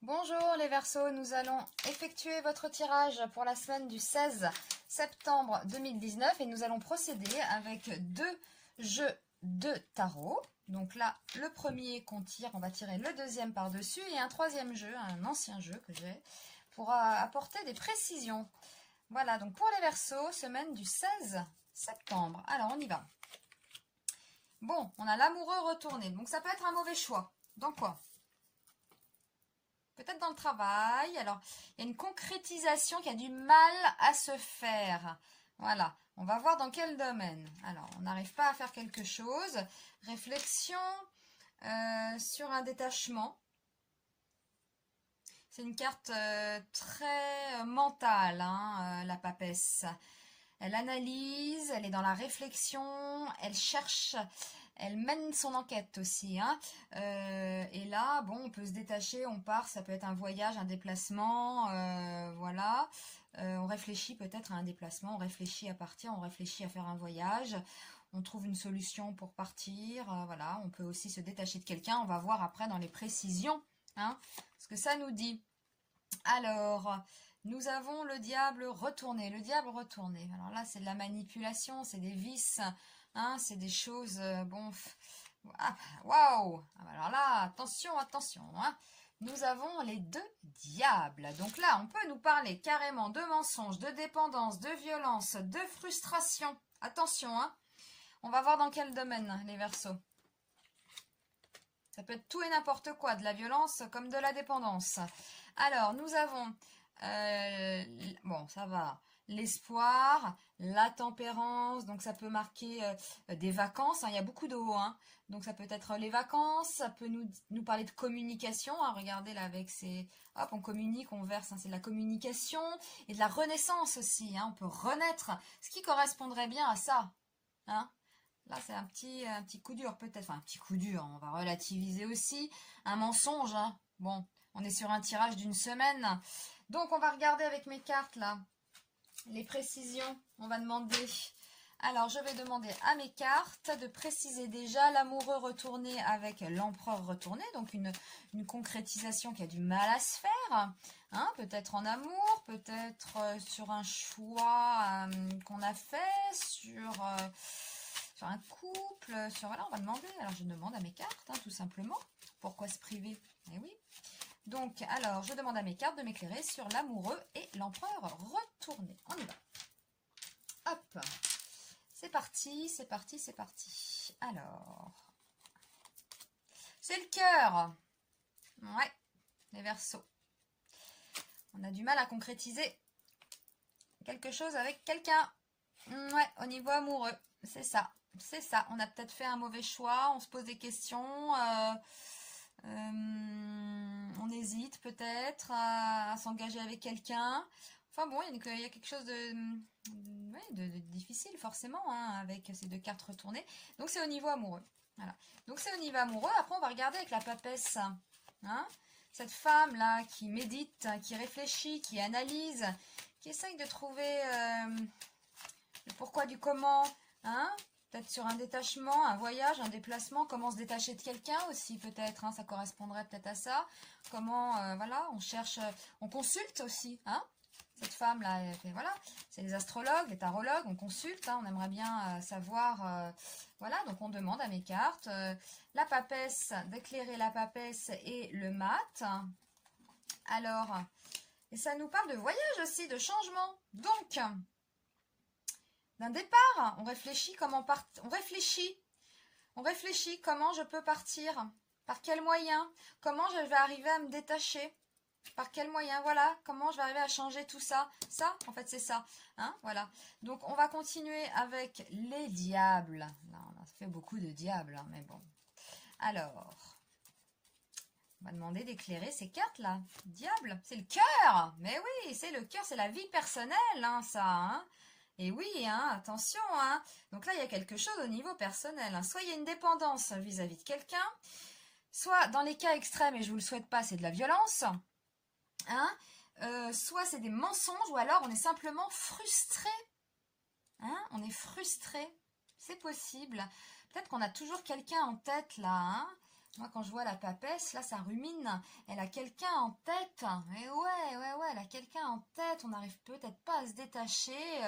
Bonjour les Verseaux, nous allons effectuer votre tirage pour la semaine du 16 septembre 2019 et nous allons procéder avec deux jeux de tarot. Donc là, le premier qu'on tire, on va tirer le deuxième par-dessus et un troisième jeu, un ancien jeu que j'ai, pour apporter des précisions. Voilà, donc pour les Verseaux, semaine du 16 septembre. Alors on y va. Bon, on a l'amoureux retourné, donc ça peut être un mauvais choix. Dans quoi ? Peut-être dans le travail. Alors, il y a une concrétisation qui a du mal à se faire. Voilà. On va voir dans quel domaine. Alors, on n'arrive pas à faire quelque chose. Réflexion sur un détachement. C'est une carte très mentale, hein, la papesse. Elle analyse, elle est dans la réflexion, elle cherche, elle mène son enquête aussi, hein. Et là, bon, on peut se détacher, on part, ça peut être un voyage, un déplacement, voilà. On réfléchit peut-être à un déplacement, on réfléchit à partir, on réfléchit à faire un voyage. On trouve une solution pour partir, voilà. On peut aussi se détacher de quelqu'un, on va voir après dans les précisions, hein, ce que ça nous dit. Alors, nous avons le diable retourné. Le diable retourné. Alors là, c'est de la manipulation, c'est des vices, hein, c'est des choses, bon, waouh. Alors là, attention, attention, hein. Nous avons les deux diables. Donc là, on peut nous parler carrément de mensonges, de dépendance, de violence, de frustration. Attention, hein. On va voir dans quel domaine, les Verseaux. Ça peut être tout et n'importe quoi, de la violence comme de la dépendance. Alors, nous avons, bon, ça va, l'espoir, la tempérance, donc ça peut marquer des vacances, hein, il y a beaucoup d'eau, hein, donc ça peut être les vacances, ça peut nous parler de communication, hein, regardez là avec ces, hop, on communique, on verse, hein, c'est de la communication, et de la renaissance aussi, hein, on peut renaître, ce qui correspondrait bien à ça, hein. Là, c'est un petit coup dur peut-être. Enfin, un petit coup dur, on va relativiser aussi. Un mensonge, hein. Bon, on est sur un tirage d'une semaine. Donc, on va regarder avec mes cartes, là, les précisions. On va demander... Alors, je vais demander à mes cartes de préciser déjà l'amoureux retourné avec l'empereur retourné. Donc, une concrétisation qui a du mal à se faire. Hein, peut-être en amour, peut-être sur un choix qu'on a fait, sur un couple, sur... Voilà, on va demander. Alors, je demande à mes cartes, hein, tout simplement. Pourquoi se priver? Eh oui. Donc, alors, je demande à mes cartes de m'éclairer sur l'amoureux et l'empereur retourné. On y va. Hop. C'est parti, c'est parti, c'est parti. Alors, c'est le cœur. Ouais, les Verseaux. On a du mal à concrétiser quelque chose avec quelqu'un. Ouais, au niveau amoureux, c'est ça. C'est ça, on a peut-être fait un mauvais choix, on se pose des questions, on hésite peut-être à s'engager avec quelqu'un. Enfin bon, il y a quelque chose de difficile forcément, hein, avec ces deux cartes retournées. Donc c'est au niveau amoureux. Voilà. Donc c'est au niveau amoureux. Après on va regarder avec la papesse. Hein, cette femme-là qui médite, qui réfléchit, qui analyse, qui essaye de trouver le pourquoi du comment. Hein, peut-être sur un détachement, un voyage, un déplacement, comment se détacher de quelqu'un aussi peut-être, hein, ça correspondrait peut-être à ça. Comment, voilà, on cherche, on consulte aussi, hein. Cette femme-là, voilà, c'est les astrologues, les tarologues, on consulte, hein, on aimerait bien savoir, voilà, donc on demande à mes cartes, la papesse, d'éclairer la papesse et le mat. Alors, et ça nous parle de voyage aussi, de changement, donc... D'un départ, on réfléchit comment on réfléchit comment je peux partir, par quel moyen, comment je vais arriver à me détacher, par quel moyen, voilà, comment je vais arriver à changer tout ça. Ça, en fait, c'est ça, hein, voilà. Donc, on va continuer avec les diables. Là, on a fait beaucoup de diables, hein, mais bon. Alors, on va demander d'éclairer ces cartes-là. Diable, c'est le cœur. Mais oui, c'est le cœur, c'est la vie personnelle, hein, ça, hein. Et oui, hein, attention, hein. Donc là, il y a quelque chose au niveau personnel, hein. Soit il y a une dépendance vis-à-vis de quelqu'un, soit dans les cas extrêmes, et je vous le souhaite pas, c'est de la violence, hein. Soit c'est des mensonges, ou alors on est simplement frustré. Hein, on est frustré, c'est possible. Peut-être qu'on a toujours quelqu'un en tête là, hein. Moi, quand je vois la papesse, là, ça rumine. Elle a quelqu'un en tête. Et ouais, elle a quelqu'un en tête. On n'arrive peut-être pas à se détacher.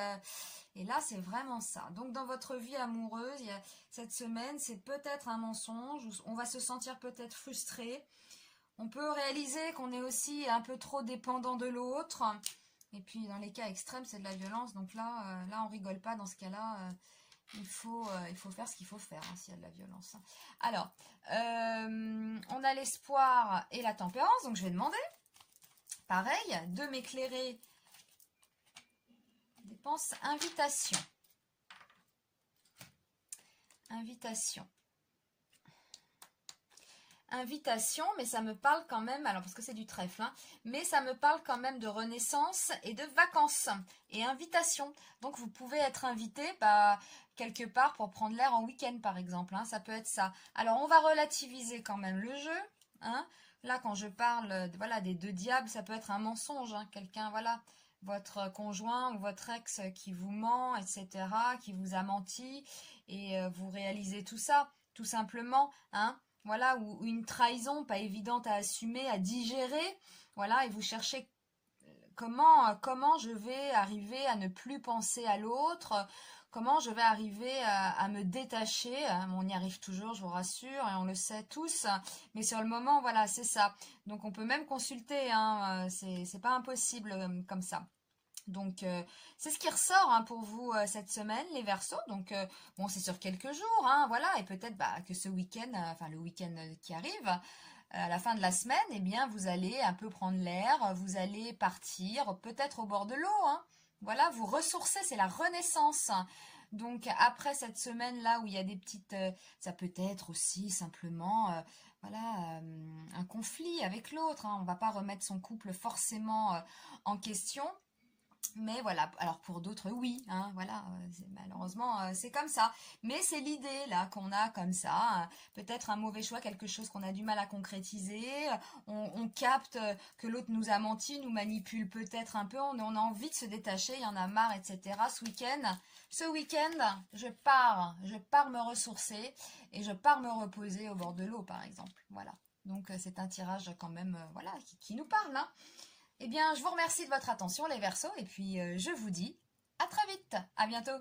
Et là, c'est vraiment ça. Donc, dans votre vie amoureuse, cette semaine, c'est peut-être un mensonge. On va se sentir peut-être frustré. On peut réaliser qu'on est aussi un peu trop dépendant de l'autre. Et puis, dans les cas extrêmes, c'est de la violence. Donc là, on rigole pas dans ce cas-là. Il faut faire ce qu'il faut faire s'il y a de la violence. Alors, on a l'espoir et la tempérance. Donc, je vais demander, pareil, de m'éclairer. Dépense, invitation. Invitation. Invitation, mais ça me parle quand même, alors parce que c'est du trèfle, hein, mais ça me parle quand même de renaissance et de vacances et invitation. Donc vous pouvez être invité quelque part pour prendre l'air en week-end par exemple, hein, ça peut être ça. Alors on va relativiser quand même le jeu, hein. Là quand je parle voilà, des deux diables, ça peut être un mensonge, hein, quelqu'un, voilà, votre conjoint ou votre ex qui vous ment, etc., qui vous a menti et vous réalisez tout ça, tout simplement, hein. Voilà, ou une trahison pas évidente à assumer, à digérer, voilà, et vous cherchez comment je vais arriver à ne plus penser à l'autre, comment je vais arriver à me détacher. On y arrive toujours, je vous rassure, et on le sait tous, mais sur le moment, voilà, c'est ça. Donc on peut même consulter, hein, c'est pas impossible comme ça. Donc, c'est ce qui ressort hein, pour vous cette semaine, les Verseaux. Donc, bon, c'est sur quelques jours, hein, voilà. Et peut-être que ce week-end, enfin le week-end qui arrive, à la fin de la semaine, eh bien, vous allez un peu prendre l'air, vous allez partir, peut-être au bord de l'eau, hein. Voilà, vous ressourcer, c'est la renaissance. Donc, après cette semaine-là où il y a des petites... ça peut être aussi simplement... voilà, un conflit avec l'autre, hein. On ne va pas remettre son couple forcément en question. Mais voilà, alors pour d'autres, oui, hein, voilà, malheureusement, c'est comme ça. Mais c'est l'idée, là, qu'on a comme ça. Peut-être un mauvais choix, quelque chose qu'on a du mal à concrétiser. On capte que l'autre nous a menti, nous manipule peut-être un peu. On a envie de se détacher, il y en a marre, etc. Ce week-end, je pars me ressourcer et je pars me reposer au bord de l'eau, par exemple. Voilà. Donc, c'est un tirage quand même, voilà, qui nous parle, hein. Eh bien, je vous remercie de votre attention, les Verseaux, et puis je vous dis à très vite. À bientôt.